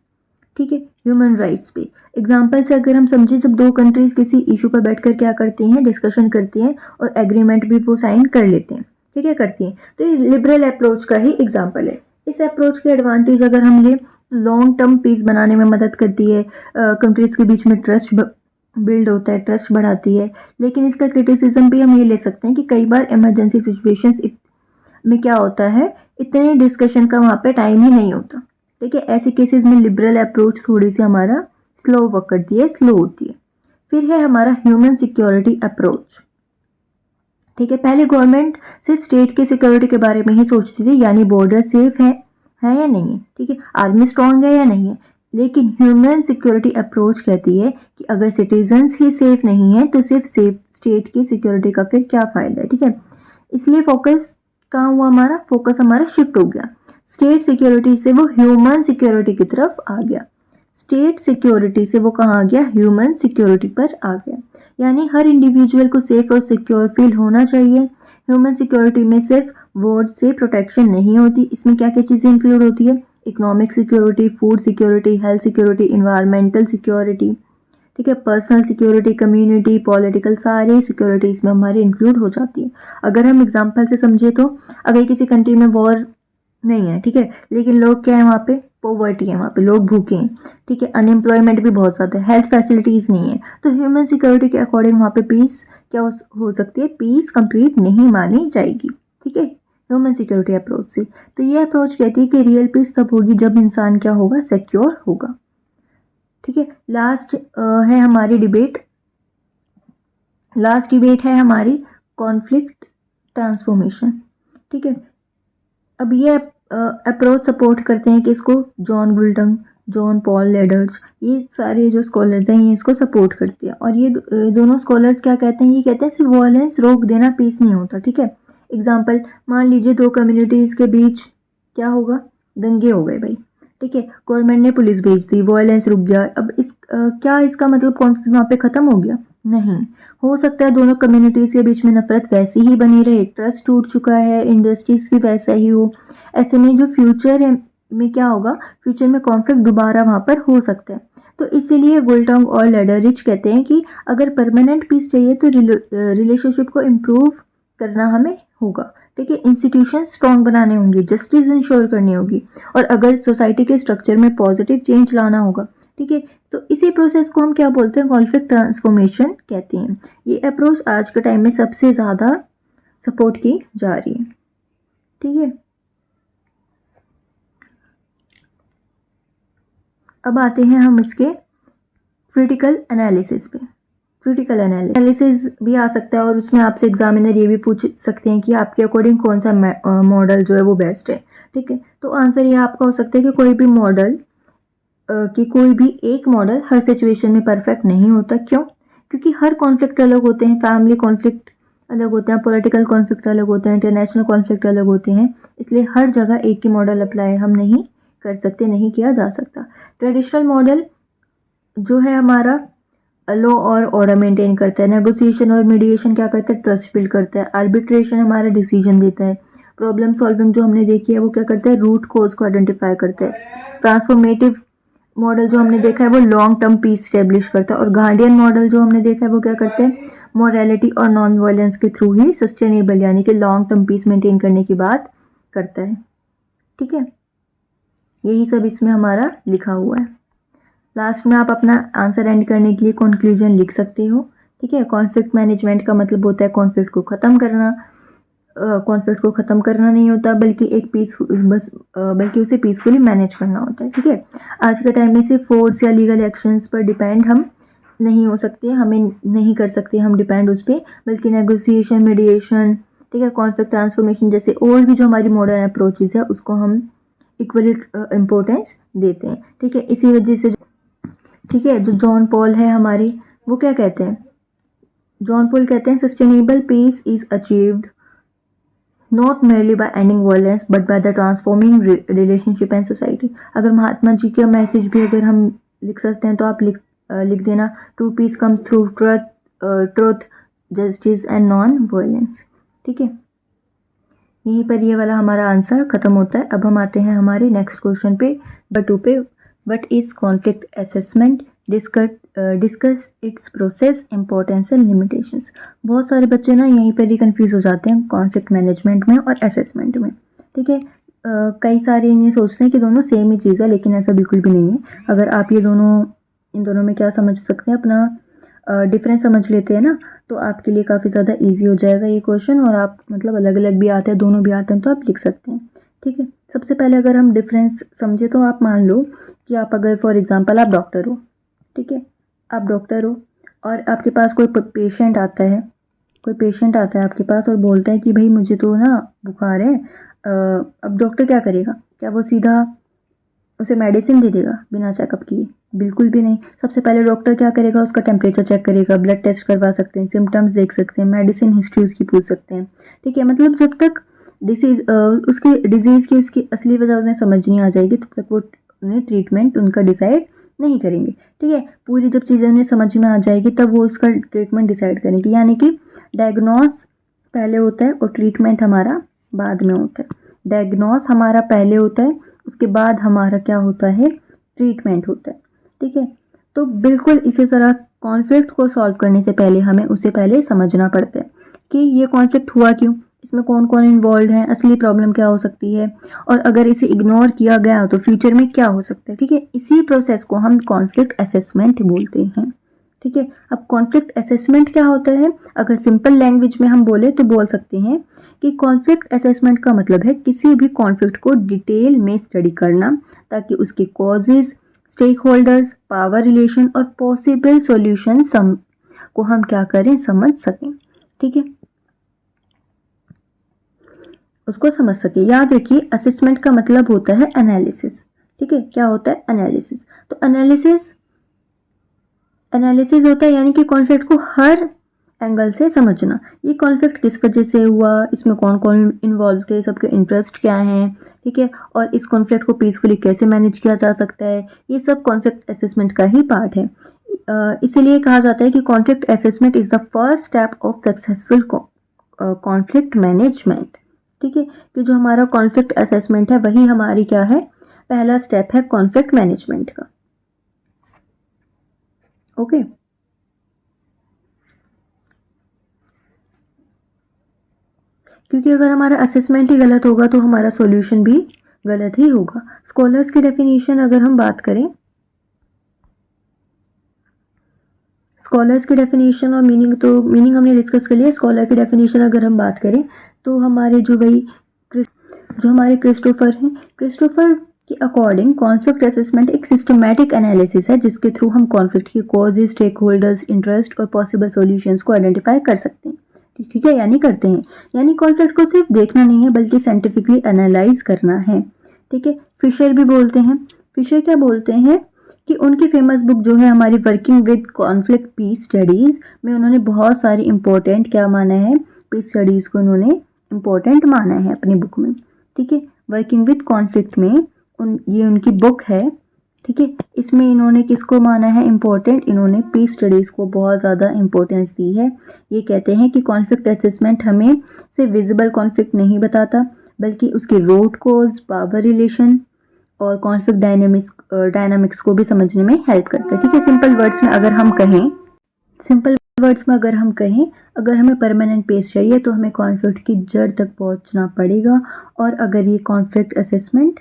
[SPEAKER 1] ठीक है, ह्यूमन राइट्स पे। एग्जाम्पल से अगर हम समझे, जब दो कंट्रीज किसी इशू पर बैठकर क्या करती हैं, डिस्कशन करती हैं और एग्रीमेंट भी वो साइन कर लेते हैं। ठीक है, करती हैं, तो ये लिबरल अप्रोच का ही एग्जाम्पल है। इस अप्रोच के एडवांटेज अगर हम ले, लॉन्ग टर्म पीस बनाने में मदद करती है, कंट्रीज के बीच में ट्रस्ट बिल्ड होता है, ट्रस्ट बढ़ाती है। लेकिन इसका क्रिटिसिज्म भी हम ये ले सकते हैं कि कई बार इमरजेंसी सिचुएशंस में क्या होता है, इतने डिस्कशन का वहाँ पे टाइम ही नहीं होता। ठीक है, ऐसे केसेस में लिबरल अप्रोच थोड़ी सी हमारा स्लो वर्क करती है, स्लो होती है। फिर है हमारा ह्यूमन सिक्योरिटी अप्रोच। ठीक है, पहले गवर्नमेंट सिर्फ स्टेट के सिक्योरिटी के बारे में ही सोचती थी, यानी बॉर्डर सेफ है या नहीं है, ठीक है, आर्मी स्ट्रांग है या नहीं है, लेकिन ह्यूमन सिक्योरिटी अप्रोच कहती है कि अगर सिटीजन्स ही सेफ नहीं है तो सिर्फ सेफ स्टेट की सिक्योरिटी का फिर क्या फ़ायदा है, ठीक है। इसलिए फोकस कहाँ हुआ, हमारा फोकस हमारा शिफ्ट हो गया, स्टेट सिक्योरिटी से वो ह्यूमन सिक्योरिटी की तरफ आ गया। स्टेट सिक्योरिटी से वो कहाँ आ गया, ह्यूमन सिक्योरिटी पर आ गया। यानी हर इंडिविजुअल को सेफ और सिक्योर फील होना चाहिए। ह्यूमन सिक्योरिटी में सिर्फ वर्ड से प्रोटेक्शन नहीं होती, इसमें क्या क्या चीज़ें इंक्लूड होती है, economic security, food security, health security, environmental security, ठीक है, पर्सनल सिक्योरिटी, कम्युनिटी, पॉलिटिकल, सारी सिक्योरिटी इसमें हमारी इंक्लूड हो जाती है। अगर हम एग्जांपल से समझे तो अगर किसी कंट्री में वॉर नहीं है, ठीक है, लेकिन लोग क्या है वहाँ पे, पॉवर्टी है, वहाँ पे लोग भूखे हैं, ठीक है, अनएम्प्लॉयमेंट भी बहुत ज़्यादा है, हेल्थ फैसिलिटीज़ नहीं है, तो ह्यूमन सिक्योरिटी के अकॉर्डिंग वहाँ पे पीस क्या हो सकती है, पीस कंप्लीट नहीं मानी जाएगी, ठीक है, ह्यूमन सिक्योरिटी अप्रोच से। तो ये अप्रोच कहती है कि रियल पीस तब होगी जब इंसान क्या होगा, सिक्योर होगा, ठीक है। लास्ट है हमारी डिबेट, लास्ट डिबेट है हमारी कॉन्फ्लिक्ट ट्रांसफॉर्मेशन, ठीक है। अब ये अप्रोच सपोर्ट करते हैं कि इसको जॉन गुल्टन, जॉन पॉल लेडर्स, ये सारे जो स्कॉलर्स हैं ये इसको सपोर्ट करते हैं। और ये दोनों स्कॉलर्स क्या कहते हैं, ये कहते हैं सिर्फ वॉयलेंस रोक देना पीस नहीं होता, ठीक है। एग्जाम्पल, मान लीजिए दो कम्युनिटीज़ के बीच क्या होगा, दंगे हो गए भाई, ठीक है, गवर्नमेंट ने पुलिस भेज दी, वॉयलेंस रुक गया। अब क्या इसका मतलब कॉन्फ्लिक्ट वहाँ पे ख़त्म हो गया, नहीं। हो सकता है दोनों कम्युनिटीज़ के बीच में नफरत वैसी ही बनी रहे, ट्रस्ट टूट चुका है, इंडस्ट्रीज भी वैसा ही हो। ऐसे में जो फ्यूचर है में क्या होगा, फ्यूचर में कॉन्फ्लिक्ट दोबारा वहाँ पर हो सकता है। तो इसीलिए गुल्टंग और लेडरिच कहते हैं कि अगर परमानेंट पीस चाहिए तो रिलेशनशिप को इम्प्रूव करना हमें होगा, ठीक है, इंस्टीट्यूशन स्ट्रॉन्ग बनाने होंगे, जस्टिस इंश्योर करनी होगी, और अगर सोसाइटी के स्ट्रक्चर में पॉजिटिव चेंज लाना होगा, ठीक है। तो इसी प्रोसेस को हम क्या बोलते हैं, कॉन्फ्लिक्ट ट्रांसफॉर्मेशन कहते हैं। ये अप्रोच आज के टाइम में सबसे ज़्यादा सपोर्ट की जा रही है, ठीक है। अब आते हैं हम इसके क्रिटिकल एनालिसिस पे। क्रिटिकल एनालिसिस भी आ सकता है और उसमें आपसे एग्जामिनर ये भी पूछ सकते हैं कि आपके अकॉर्डिंग कौन सा मॉडल जो है वो बेस्ट है, ठीक है। तो आंसर ये आपका हो सकता है कि कोई भी मॉडल कि कोई भी एक मॉडल हर सिचुएशन में परफेक्ट नहीं होता। क्यों? क्योंकि हर कॉन्फ्लिक्ट अलग होते हैं, फैमिली कॉन्फ्लिक्ट अलग होते हैं, पॉलिटिकल कॉन्फ्लिक्ट अलग होते हैं, इंटरनेशनल कॉन्फ्लिक्ट अलग होते हैं, इसलिए हर जगह एक ही मॉडल अप्लाई हम नहीं कर सकते, नहीं किया जा सकता। ट्रेडिशनल मॉडल जो है हमारा लॉ और ऑर्डर मेंटेन करता है, नेगोशिएशन और मीडिएशन क्या करता है, ट्रस्ट बिल्ड करता है, आर्बिट्रेशन हमारा डिसीजन देता है, प्रॉब्लम सॉल्विंग जो हमने देखी है वो क्या करता है, रूट कोज को आइडेंटिफाई करता है, ट्रांसफॉर्मेटिव मॉडल जो हमने देखा है वो लॉन्ग टर्म पीस स्टेब्लिश करता है, और गार्डियन मॉडल जो हमने देखा है वो क्या करते हैं, मोरालिटी और नॉन वायलेंस के थ्रू ही सस्टेनेबल यानी कि लॉन्ग टर्म पीस मेंटेन करने की बात करता है, ठीक है। यही सब इसमें हमारा लिखा हुआ है। लास्ट में आप अपना आंसर एंड करने के लिए कंक्लूजन लिख सकते हो, ठीक है। कॉन्फ्लिक्ट मैनेजमेंट का मतलब होता है कॉन्फ्लिक्ट को ख़त्म करना। कॉन्फ्लिक्ट को ख़त्म करना नहीं होता बल्कि एक बल्कि उसे पीसफुली मैनेज करना होता है, ठीक है। आज के टाइम में से फोर्स या लीगल एक्शंस पर डिपेंड हम नहीं हो सकते, हमें नहीं कर सकते हम डिपेंड उस पर, बल्कि नेगोशिएशन, मीडिएशन, ठीक है, कॉन्फ्लिक्ट ट्रांसफॉर्मेशन जैसे और भी जो हमारी मॉडर्न अप्रोचेज है उसको हम इक्वली इम्पोर्टेंस देते हैं, ठीक है। इसी वजह से ठीक है, जो जॉन पॉल है हमारे, वो क्या कहते हैं, जॉन पॉल कहते हैं sustainable peace is achieved not merely by ending violence but by the transforming relationship and society. अगर महात्मा जी का मैसेज भी अगर हम लिख सकते हैं तो आप लिख देना, true peace comes through truth, justice and non violence, ठीक है। यहीं पर ये वाला हमारा आंसर खत्म होता है। अब हम आते हैं हमारे नेक्स्ट क्वेश्चन पे, नंबर 2 पे, what is conflict assessment, discuss it's process, importance and limitations. बहुत सारे बच्चे ना यहीं पर ही कंफ्यूज हो जाते हैं कॉन्फ्लिक्ट मैनेजमेंट में और असेसमेंट में, ठीक है। कई सारे ये सोचते हैं कि दोनों सेम ही चीज़ है, लेकिन ऐसा बिल्कुल भी नहीं है। अगर आप इन दोनों में क्या समझ सकते हैं, अपना डिफरेंस समझ लेते हैं ना, तो आपके लिए काफ़ी ज़्यादा इजी हो जाएगा ये क्वेश्चन, और आप मतलब अलग अलग भी आते हैं, दोनों भी आते हैं तो आप लिख सकते हैं, ठीक है। सबसे पहले अगर हम डिफरेंस समझे तो आप मान लो कि आप अगर फॉर एग्जांपल आप डॉक्टर हो, ठीक है, आप डॉक्टर हो और आपके पास कोई पेशेंट आता है, आपके पास और बोलता है कि भाई मुझे तो ना बुखार है। अब डॉक्टर क्या करेगा, क्या वो सीधा उसे मेडिसिन दे देगा बिना चेकअप किए? बिल्कुल भी नहीं। सबसे पहले डॉक्टर क्या करेगा, उसका टेम्परेचर चेक करेगा, ब्लड टेस्ट करवा सकते हैं, सिम्टम्स देख सकते हैं, मेडिसिन हिस्ट्री उसकी पूछ सकते हैं। ठीक है, मतलब जब तक उसकी डिजीज़ की उसकी असली वजह उन्हें समझ नहीं आ जाएगी तब तक वो उन्हें ट्रीटमेंट उनका डिसाइड नहीं करेंगे। ठीक है, पूरी जब चीज़ें उन्हें समझ में आ जाएगी तब वो उसका ट्रीटमेंट डिसाइड करेंगे। यानी कि डायग्नोस पहले होता है और ट्रीटमेंट हमारा बाद में होता है। डायग्नोस हमारा पहले होता है, उसके बाद हमारा क्या होता है, ट्रीटमेंट होता है। ठीक है, तो बिल्कुल इसी तरह कॉन्फ्लिक्ट को सॉल्व करने से पहले हमें उसे पहले समझना पड़ता है कि ये कॉन्फ्लिक्ट हुआ क्यों, इसमें कौन कौन इन्वॉल्व है, असली प्रॉब्लम क्या हो सकती है, और अगर इसे इग्नोर किया गया तो फ्यूचर में क्या हो सकता है। ठीक है, इसी प्रोसेस को हम कॉन्फ्लिक्ट असेसमेंट बोलते हैं। ठीक है, अब कॉन्फ्लिक्ट असेसमेंट क्या होता है, अगर सिंपल लैंग्वेज में हम बोले तो बोल सकते हैं कि कॉन्फ्लिक्ट असेसमेंट का मतलब है किसी भी कॉन्फ्लिक्ट को डिटेल में स्टडी करना ताकि उसके causes, stakeholders, power relation और पॉसिबल सॉल्यूशन को हम क्या करें, समझ सकें। ठीक है, उसको समझ सके। याद रखिए असेसमेंट का मतलब होता है एनालिसिस। ठीक है, क्या होता है, एनालिसिस। तो एनालिसिस होता है यानी कि कॉन्फ्लिक्ट को हर एंगल से समझना। ये कॉन्फ्लिक्ट किस वजह से हुआ, इसमें कौन कौन इन्वॉल्व थे, सबके इंटरेस्ट क्या हैं, ठीक है, और इस कॉन्फ्लिक्ट को पीसफुली कैसे मैनेज किया जा सकता है, ये सब कॉन्फ्लिक्ट असेसमेंट का ही पार्ट है। इसीलिए कहा जाता है कि conflict assessment is the first step of successful conflict management. ठीक है, कि जो हमारा कॉन्फ्लिक्ट असेसमेंट है वही हमारी क्या है, पहला स्टेप है कॉन्फ्लिक्ट मैनेजमेंट का। ओके, क्योंकि अगर हमारा असेसमेंट ही गलत होगा तो हमारा सॉल्यूशन भी गलत ही होगा। स्कॉलर्स की डेफिनेशन अगर हम बात करें, स्कॉलर्स की डेफिनेशन और मीनिंग, तो मीनिंग हमने डिस्कस कर लिया। स्कॉलर की डेफिनेशन अगर हम बात करें तो हमारे जो हमारे क्रिस्टोफर हैं, क्रिस्टोफर के अकॉर्डिंग कॉन्फ्लिक्ट असेसमेंट एक सिस्टमैटिक एनालिसिस है जिसके थ्रू हम कॉन्फ्लिक्ट की कॉजेज, स्टेक होल्डर्स, इंटरेस्ट और पॉसिबल सॉल्यूशंस को आइडेंटिफाई कर सकते हैं। ठीक है, यानी करते हैं, यानी कॉन्फ्लिक्ट को सिर्फ देखना नहीं है बल्कि साइंटिफिकली एनालाइज करना है। ठीक है, फिशर भी बोलते हैं, फिशर क्या बोलते हैं कि उनकी फेमस बुक जो है हमारी working with conflict peace studies में उन्होंने बहुत सारी इंपॉर्टेंट क्या माना है, पीस स्टडीज़ को उन्होंने इंपॉर्टेंट माना है अपनी बुक में। ठीक है, वर्किंग विद कॉन्फ्लिक्ट में ये उनकी बुक है। ठीक है, इसमें इन्होंने किसको माना है इम्पोर्टेंट, इन्होंने पीस स्टडीज़ को बहुत ज़्यादा इम्पोर्टेंस दी है। ये कहते हैं कि कॉन्फ्लिक्ट असेसमेंट हमें सिर्फ विजिबल कॉन्फ्लिक्ट नहीं बताता बल्कि उसके रूट कोज, पावर रिलेशन और कॉन्फ्लिक्ट डायनामिक्स को भी समझने में हेल्प करता है। ठीक है, सिंपल वर्ड्स में अगर हम कहें, अगर हमें परमानेंट पीस चाहिए तो हमें कॉन्फ्लिक्ट की जड़ तक पहुंचना पड़ेगा। और अगर ये कॉन्फ्लिक्ट असेसमेंट,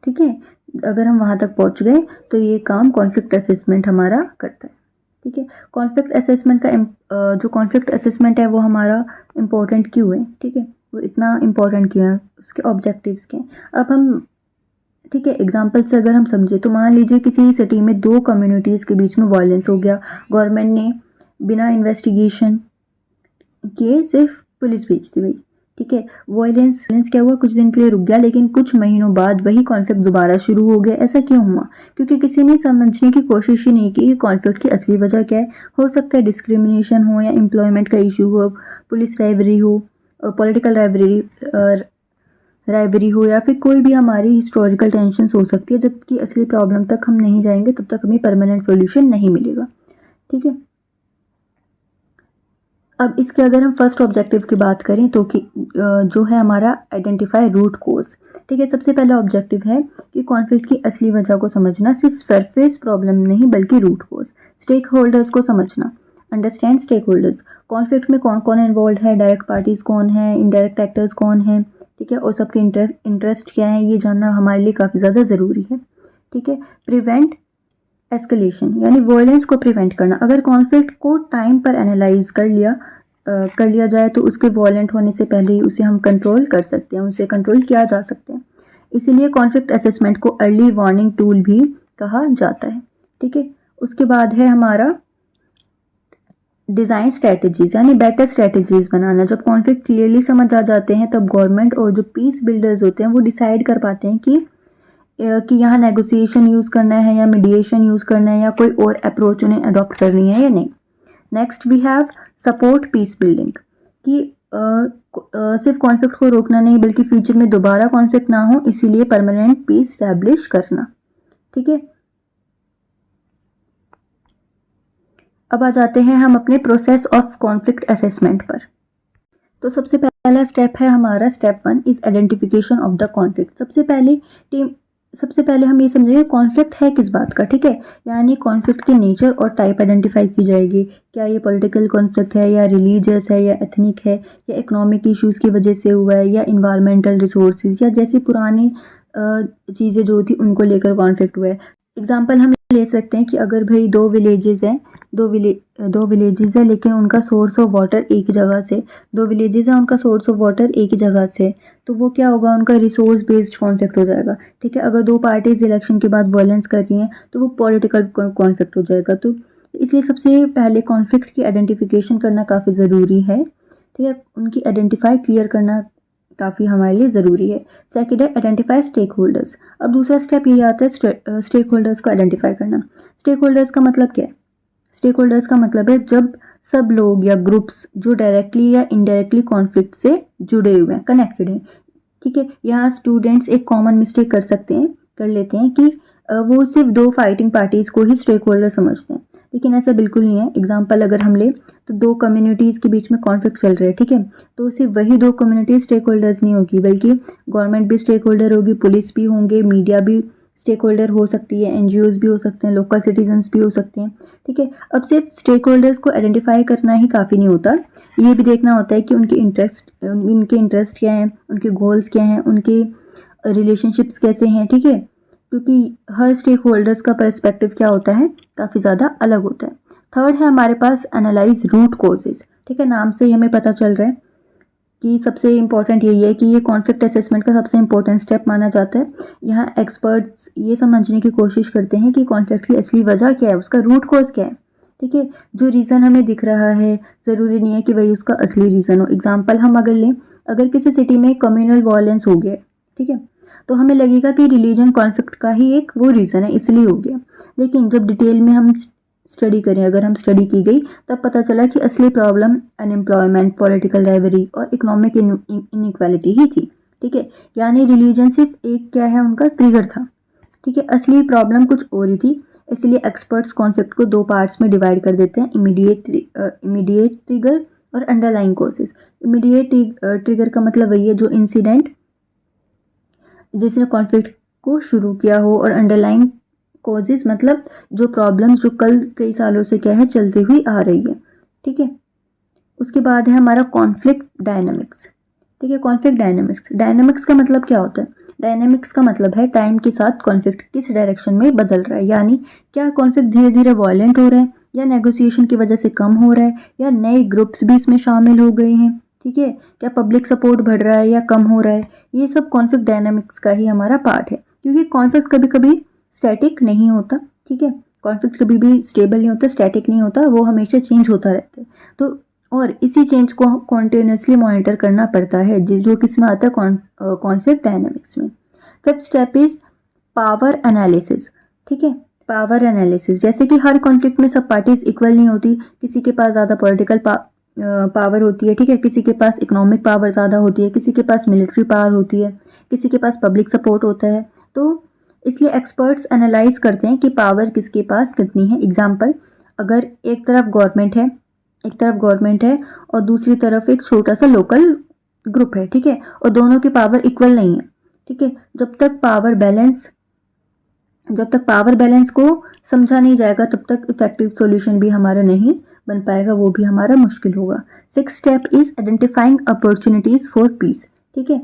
[SPEAKER 1] ठीक है, अगर हम वहाँ तक पहुँच गए तो ये काम कॉन्फ्लिक्ट असेसमेंट हमारा करता है। ठीक है, कॉन्फ्लिक्ट असेसमेंट का जो कॉन्फ्लिक्ट असेसमेंट है वो हमारा इम्पोर्टेंट क्यों है, ठीक है, वो इतना इम्पोर्टेंट क्यों है, उसके ऑब्जेक्टिव्स क्या हैं। अब हम, ठीक है, एग्जाम्पल से अगर हम समझे तो मान लीजिए किसी सिटी में दो कम्युनिटीज़ के बीच में वायलेंस हो गया, गवर्नमेंट ने बिना इन्वेस्टिगेशन किए सिर्फ पुलिस भेज दी भाई। ठीक है, वायलेंस क्या हुआ, कुछ दिन के लिए रुक गया लेकिन कुछ महीनों बाद वही कॉन्फ्लिक्ट दोबारा शुरू हो गया। ऐसा क्यों हुआ, क्योंकि किसी ने समझने की कोशिश ही नहीं की कि कॉन्फ्लिक्ट की असली वजह क्या है। हो सकता है डिस्क्रिमिनेशन हो या एम्प्लॉयमेंट का इशू हो, पुलिस राइवरी हो, पॉलिटिकल राइवरी हो, या फिर कोई भी हमारी हिस्टोरिकल टेंशन्स हो सकती है। जबकि असली प्रॉब्लम तक हम नहीं जाएंगे तब तक हमें परमानेंट सॉल्यूशन नहीं मिलेगा। ठीक है, अब इसके अगर हम फर्स्ट ऑब्जेक्टिव की बात करें तो कि जो है हमारा आइडेंटिफाई रूट कोज। ठीक है, सबसे पहला ऑब्जेक्टिव है कि कॉन्फ्लिक्ट की असली वजह को समझना, सिर्फ सरफेस प्रॉब्लम नहीं बल्कि रूट कोज। स्टेक होल्डर्स को समझना, अंडरस्टैंड स्टेक होल्डर्स, कॉन्फ्लिक्ट में कौन कौन इन्वॉल्व है, डायरेक्ट पार्टीज कौन है, इनडायरेक्ट एक्टर्स कौन हैं, ठीक है, और सबके इंटरेस्ट क्या है, ये जानना हमारे लिए काफ़ी ज़्यादा ज़रूरी है। ठीक है, प्रिवेंट एस्केलेशन यानी वॉयलेंस को प्रिवेंट करना। अगर कॉन्फ्लिक्ट को टाइम पर एनालाइज कर लिया जाए तो उसके वॉयलेंट होने से पहले ही उसे हम कंट्रोल कर सकते हैं, उसे कंट्रोल किया जा सकते हैं। इसीलिए कॉन्फ्लिक्ट असेसमेंट को अर्ली वार्निंग टूल भी कहा जाता है। ठीक है, उसके बाद है हमारा डिज़ाइन स्ट्रेटजीज यानी बेटर स्ट्रेटजीज बनाना। जब कॉन्फ्लिक्ट क्लियरली समझ आ जाते हैं तब गवर्नमेंट और जो पीस बिल्डर्स होते हैं वो डिसाइड कर पाते हैं कि कि यहाँ नेगोशिएशन यूज़ करना है या मीडिएशन यूज़ करना है या कोई और अप्रोच उन्हें अडॉप्ट करनी है या नहीं। Next we have support peace building, कि सिर्फ कॉन्फ्लिक्ट को रोकना नहीं बल्कि फ्यूचर में दोबारा कॉन्फ्लिक्ट ना हो, इसीलिए परमानेंट पीस स्टैब्लिश करना। ठीक है, अब आ जाते हैं हम अपने प्रोसेस ऑफ कॉन्फ्लिक्ट असेसमेंट पर। तो सबसे पहला स्टेप है हमारा step 1 is identification of the conflict. सबसे पहले हम ये समझेंगे कॉन्फ्लिक्ट है किस बात का। ठीक है, यानी कॉन्फ्लिक्ट की नेचर और टाइप आइडेंटिफाई की जाएगी। क्या ये पॉलिटिकल कॉन्फ्लिक्ट है या रिलीजियस है या एथनिक है या इकोनॉमिक इश्यूज़ की वजह से हुआ है या इन्वायरमेंटल रिसोर्सेज या जैसी पुरानी चीज़ें जो थी उनको लेकर कॉन्फ्लिक्ट हुआ है। एग्जाम्पल हम ले सकते हैं कि अगर भाई दो विलेजेस हैं लेकिन उनका सोर्स ऑफ वाटर एक ही जगह से, दो विलेजेस हैं उनका सोर्स ऑफ वाटर एक ही जगह से, तो वो क्या होगा, उनका रिसोर्स बेस्ड कॉन्फ्लिक्ट हो जाएगा। ठीक है, अगर दो पार्टीज इलेक्शन के बाद वायलेंस कर रही हैं तो वो पॉलिटिकल कॉन्फ्लिक्ट हो जाएगा। तो इसलिए सबसे पहले कॉन्फ्लिक्ट की आइडेंटिफिकेशन करना काफ़ी ज़रूरी है। ठीक है, उनकी आइडेंटिफाई क्लियर करना काफ़ी हमारे लिए ज़रूरी है। सेकेंड है आइडेंटिफाई स्टेक होल्डर्स। अब दूसरा स्टेप ये आता है स्टेक होल्डर्स को आइडेंटिफाई करना। स्टेक होल्डर्स का मतलब क्या है? स्टेक होल्डर्स का मतलब है जब सब लोग या ग्रुप्स जो डायरेक्टली या इनडायरेक्टली कॉन्फ्लिक्ट से जुड़े हुए हैं, कनेक्टेड हैं। ठीक है, यहाँ स्टूडेंट्स एक कॉमन मिस्टेक कर लेते हैं कि वो सिर्फ दो फाइटिंग पार्टीज़ को ही स्टेक होल्डर समझते हैं, लेकिन ऐसा बिल्कुल नहीं है। एग्जाम्पल अगर हम ले तो दो कम्युनिटीज़ के बीच में कॉन्फ्लिक्ट चल रहे हैं। ठीक है, तो सिर्फ वही दो कम्युनिटीज स्टेक होल्डर्स नहीं होगी, बल्कि गवर्नमेंट भी स्टेक होल्डर होगी, पुलिस भी होंगे, मीडिया भी स्टेक होल्डर हो सकती है, एनजीओज भी हो सकते हैं, लोकल सिटीजन्स भी हो सकते हैं। ठीक है, अब सिर्फ स्टेक होल्डर्स को आइडेंटिफाई करना ही काफ़ी नहीं होता, ये भी देखना होता है कि उनके इंटरेस्ट क्या हैं, उनके गोल्स क्या हैं, उनके रिलेशनशिप्स कैसे हैं। ठीक है, क्योंकि हर स्टेक होल्डर्स का पर्सपेक्टिव क्या होता है, काफ़ी ज़्यादा अलग होता है। थर्ड है हमारे पास एनालाइज रूट कॉजेज। ठीक है, नाम से ही हमें पता चल रहा है कि सबसे इम्पॉर्टेंट यही है कि ये कॉन्फ्लिक्ट असेसमेंट का सबसे इम्पोर्टेंट स्टेप माना जाता है। यहाँ एक्सपर्ट्स ये समझने की कोशिश करते हैं कि कॉन्फ्लिक्ट की असली वजह क्या है, उसका रूट कॉज क्या है। ठीक है, जो रीज़न हमें दिख रहा है ज़रूरी नहीं है कि वही उसका असली रीज़न हो। एग्जाम्पल हम अगर लें, अगर किसी सिटी में कम्युनल वायलेंस हो गया, ठीक है, तो हमें लगेगा कि रिलीजन कॉन्फ्लिक्ट का ही एक वो रीज़न है, इसलिए हो गया। लेकिन जब डिटेल में हम स्टडी करें, अगर हम स्टडी की गई, तब पता चला कि असली प्रॉब्लम अनएम्प्लॉयमेंट, पॉलिटिकल राइवरी और इकोनॉमिक इनइक्वालिटी ही थी। ठीक है, यानी रिलीजन सिर्फ एक क्या है, उनका ट्रिगर था। ठीक है, असली प्रॉब्लम कुछ और ही थी। इसलिए एक्सपर्ट्स कॉन्फ्लिक्ट को दो पार्ट्स में डिवाइड कर देते हैं, इमीडिएट ट्रिगर और अंडरलाइंग कॉजेज। इमीडिएट ट्रिगर का मतलब वही है जो इंसिडेंट जिसने कॉन्फ्लिक्ट को शुरू किया हो, और अंडरलाइंग कॉजेज मतलब जो प्रॉब्लम्स जो कई सालों से क्या है चलती हुई आ रही है। ठीक है, उसके बाद है हमारा कॉन्फ्लिक्ट डायनामिक्स। ठीक है, कॉन्फ्लिक्ट डायनामिक्स का मतलब क्या होता है? डायनामिक्स का मतलब है टाइम के साथ कॉन्फ्लिक्ट किस डायरेक्शन में बदल रहा है, यानी क्या कॉन्फ्लिक्ट धीरे धीरे वायलेंट हो रहा है या नेगोशिएशन की वजह से कम हो रहा है या नए ग्रुप्स भी इसमें शामिल हो गए हैं। ठीक है, क्या पब्लिक सपोर्ट बढ़ रहा है या कम हो रहा है। ये सब कॉन्फ्लिक्ट डायनामिक्स का ही हमारा पार्ट है, क्योंकि कॉन्फ्लिक्ट कभी कभी स्टैटिक नहीं होता। ठीक है, कॉन्फ्लिक्ट कभी भी स्टेबल नहीं होता, स्टैटिक नहीं होता, वो हमेशा चेंज होता रहता है। तो और इसी चेंज को कॉन्टिन्यूसली मॉनिटर करना पड़ता है, जो किस में आता है, कॉन्फ्लिक्ट डायनामिक्स में। Fifth step is power analysis. ठीक है, पावर एनालिसिस, जैसे कि हर कॉन्फ्लिक्ट में सब पार्टीज इक्वल नहीं होती, किसी के पास ज़्यादा पॉलिटिकल पावर होती है। ठीक है, किसी के पास इकोनॉमिक पावर ज़्यादा होती है, किसी के पास मिलिट्री पावर होती है, किसी के पास पब्लिक सपोर्ट होता है। तो इसलिए एक्सपर्ट्स एनालाइज करते हैं कि पावर किसके पास कितनी है। एग्जाम्पल, अगर एक तरफ गवर्नमेंट है और दूसरी तरफ एक छोटा सा लोकल ग्रुप है, ठीक है, और दोनों की पावर इक्वल नहीं है। ठीक है, जब तक पावर बैलेंस को समझा नहीं जाएगा तब तक इफेक्टिव सॉल्यूशन भी हमारा नहीं बन पाएगा, वो भी हमारा मुश्किल होगा। Sixth step is identifying opportunities for piece. ठीक है,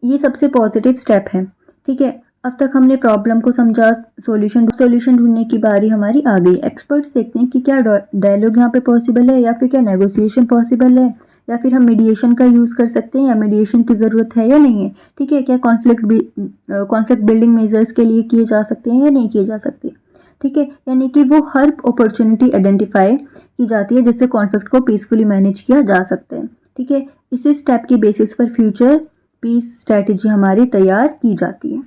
[SPEAKER 1] ये सबसे पॉजिटिव स्टेप है। ठीक है, अब तक हमने प्रॉब्लम को समझा, सॉल्यूशन ढूंढने की बारी हमारी आ गई। एक्सपर्ट्स देखते हैं कि क्या डायलॉग यहाँ पे पॉसिबल है या फिर क्या नेगोशिएशन पॉसिबल है, या फिर हम मीडिएशन का यूज़ कर सकते हैं या मीडिएशन की ज़रूरत है या नहीं है। ठीक है, क्या कॉन्फ्लिक्ट बिल्डिंग मेजर्स के लिए किए जा सकते हैं या नहीं किए जा सकते। ठीक है, यानी कि वो हर अपॉर्चुनिटी आइडेंटिफाई की जाती है जिससे कॉन्फ्लिक्ट को पीसफुली मैनेज किया जा सकता है। ठीक है, इसी स्टेप की बेसिस पर फ्यूचर पीस स्ट्रैटेजी हमारी तैयार की जाती है।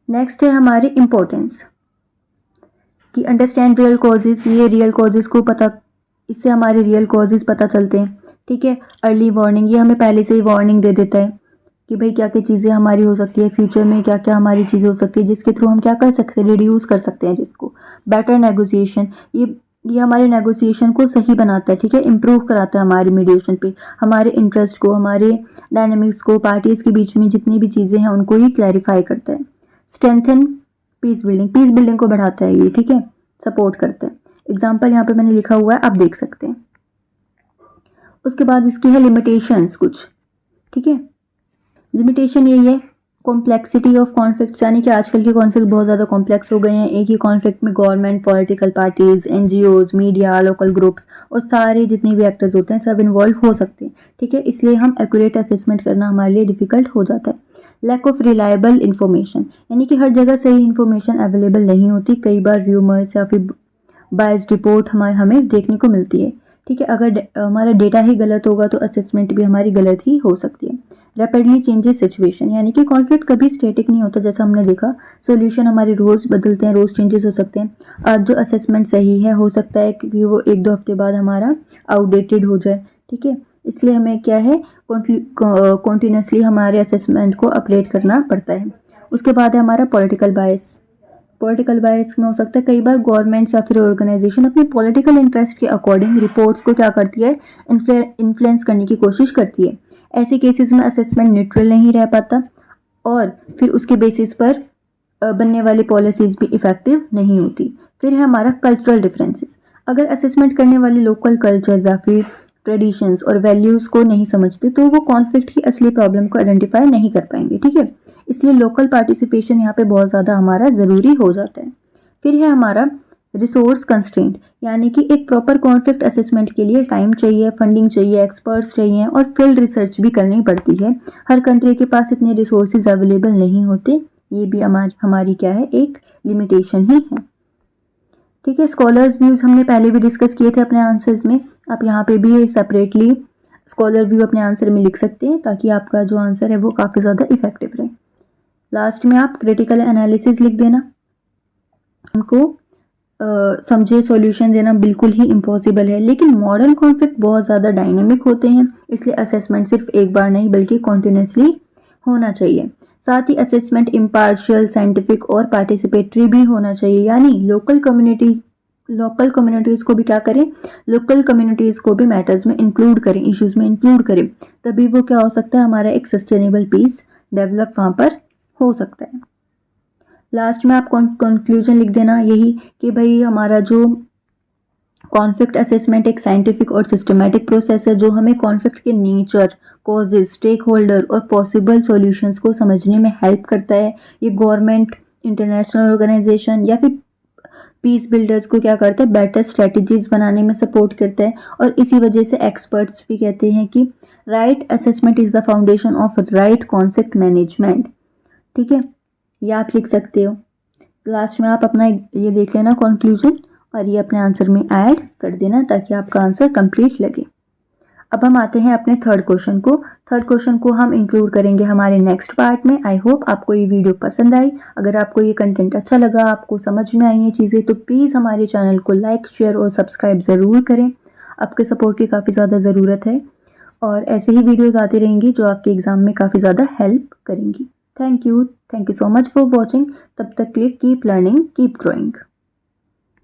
[SPEAKER 1] नेक्स्ट है हमारी इम्पोर्टेंस कि अंडरस्टैंड रियल कॉजेज़, ये रियल कॉजेज़ को पता, इससे हमारे रियल कॉजेज़ पता चलते हैं। ठीक है। अर्ली वार्निंग, ये हमें पहले से ही वार्निंग दे देता है कि भाई क्या क्या चीज़ें हमारी हो सकती है, फ्यूचर में क्या क्या हमारी चीज़ें हो सकती है जिसके थ्रू हम क्या कर सकते हैं, रिड्यूस कर सकते हैं जिसको। बेटर नेगोशिएशन, ये हमारे नेगोशिएशन को सही बनाता है। ठीक है। इम्प्रूव कराता है हमारी मीडिएशन पे, हमारे इंटरेस्ट को, हमारे डायनेमिक्स को, पार्टीज़ के बीच में जितनी भी चीज़ें हैं उनको ही क्लैरिफाई करता है। Strengthen peace building, peace building को बढ़ाता है ये। ठीक है। सपोर्ट करता है। एग्जाम्पल यहाँ पे मैंने लिखा हुआ है, आप देख सकते हैं। उसके बाद इसकी है लिमिटेशंस कुछ। ठीक है। लिमिटेशन यही है, कॉम्प्लेक्सिटी ऑफ कॉन्फ्लिक्ट्स, यानी कि आजकल के कॉन्फ्लिक्ट बहुत ज़्यादा कॉम्प्लेक्स हो गए हैं। एक ही कॉन्फ्लिक्ट में government, political parties, NGOs, media, local groups और सारे जितने भी एक्टर्स होते हैं सब इन्वॉल्व हो सकते हैं। ठीक है। इसलिए हम एक्यूरेट असेसमेंट करना हमारे लिए डिफ़िकल्ट हो जाता है। लैक ऑफ रिलायबल इन्फॉर्मेशन, यानी कि हर जगह सही इन्फॉर्मेशन अवेलेबल नहीं होती। कई बार र्यूमर्स या फिर बायस्ड रिपोर्ट हमें देखने को मिलती है। ठीक है। अगर हमारा डेटा ही गलत होगा तो असेसमेंट भी हमारी गलत ही हो सकती है। रैपिडली चेंजेस सिचुएशन, यानी कि कॉन्फ्लिक्ट कभी स्टेटिक नहीं होता। जैसा हमने देखा, सॉल्यूशन हमारे रोज़ बदलते हैं, रोज़ चेंजेस हो सकते हैं। आज जो असेसमेंट सही है, हो सकता है कि वो 1-2 हफ्ते बाद हमारा आउटडेटेड हो जाए। ठीक है। इसलिए हमें क्या है, कॉन्टिन्यूसली हमारे असेसमेंट को अपडेट करना पड़ता है। उसके बाद है हमारा पॉलिटिकल बायस। पॉलिटिकल बायस में हो सकता है कई बार गवर्नमेंट्स या फिर ऑर्गेनाइजेशन अपने पॉलिटिकल इंटरेस्ट के अकॉर्डिंग रिपोर्ट्स को क्या करती है, इन्फ्लुएंस करने की कोशिश करती है। ऐसे केसेस में असेसमेंट न्यूट्रल नहीं रह पाता और फिर उसके बेसिस पर बनने वाली पॉलिसीज़ भी इफ़ेक्टिव नहीं होती। फिर है हमारा कल्चरल डिफरेंसेस। अगर असेसमेंट करने वाले लोकल कल्चर्स या फिर ट्रेडिशंस और वैल्यूज़ को नहीं समझते तो वो कॉन्फ्लिक्ट की असली प्रॉब्लम को आइडेंटिफाई नहीं कर पाएंगे। ठीक है। इसलिए लोकल पार्टिसिपेशन यहाँ पे बहुत ज़्यादा हमारा ज़रूरी हो जाता है। फिर है हमारा रिसोर्स कंस्ट्रेंट, यानी कि एक प्रॉपर कॉन्फ्लिक्ट असेसमेंट के लिए टाइम चाहिए, फंडिंग चाहिए, एक्सपर्ट्स चाहिए और फील्ड रिसर्च भी करनी पड़ती है। हर कंट्री के पास इतने रिसोर्सेज अवेलेबल नहीं होते। ये भी हमारी क्या है, एक लिमिटेशन ही है। ठीक है। स्कॉलर्स व्यूज़ हमने पहले भी डिस्कस किए थे अपने आंसर्स में। आप यहाँ पे भी सेपरेटली स्कॉलर व्यू अपने आंसर में लिख सकते हैं ताकि आपका जो आंसर है वो काफ़ी ज़्यादा इफेक्टिव रहे। लास्ट में आप क्रिटिकल एनालिसिस लिख देना। हमको समझे सॉल्यूशन देना बिल्कुल ही इम्पॉसिबल है, लेकिन मॉडर्न कॉन्फ्लिक्ट बहुत ज़्यादा डायनेमिक होते हैं, इसलिए असेसमेंट सिर्फ एक बार नहीं बल्कि कॉन्टिन्यूसली होना चाहिए। साथ ही असेसमेंट इम्पार्शियल, साइंटिफिक और पार्टिसिपेटरी भी होना चाहिए, यानी लोकल कम्युनिटीज़ को भी क्या करें, लोकल कम्युनिटीज़ को भी मैटर्स में इंक्लूड करें, इश्यूज़ में इंक्लूड करें। तभी वो क्या हो सकता है, हमारा एक सस्टेनेबल पीस डेवलप वहाँ पर हो सकता है। लास्ट में आप कंक्लूजन लिख देना यही कि भाई हमारा जो कॉन्फ्लिक्ट असेसमेंट एक साइंटिफिक और सिस्टमैटिक प्रोसेस है जो हमें कॉन्फ्लिक्ट के नेचर, कॉजेज, स्टेक होल्डर और पॉसिबल सॉल्यूशंस को समझने में हेल्प करता है। ये गवर्नमेंट, इंटरनेशनल ऑर्गेनाइजेशन या फिर पीस बिल्डर्स को क्या करता है, बेटर स्ट्रेटजीज बनाने में सपोर्ट करता है। और इसी वजह से एक्सपर्ट्स भी कहते हैं कि right assessment is the foundation of right conflict management. ठीक है। ये आप लिख सकते हो। लास्ट में आप अपना ये देख लेना कंक्लूजन और ये अपने आंसर में ऐड कर देना ताकि आपका आंसर कंप्लीट लगे। अब हम आते हैं अपने थर्ड क्वेश्चन को। थर्ड क्वेश्चन को हम इंक्लूड करेंगे हमारे नेक्स्ट पार्ट में। आई होप आपको ये वीडियो पसंद आई। अगर आपको ये कंटेंट अच्छा लगा, आपको समझ में आई ये चीज़ें, तो प्लीज़ हमारे चैनल को लाइक, शेयर और सब्सक्राइब ज़रूर करें। आपके सपोर्ट की काफ़ी ज़्यादा ज़रूरत है और ऐसे ही वीडियोज़ आती रहेंगी जो आपके एग्ज़ाम में काफ़ी ज़्यादा हेल्प करेंगी। Thank you so much for watching. तब तक के लिए कीप लर्निंग, कीप ग्रोइंग।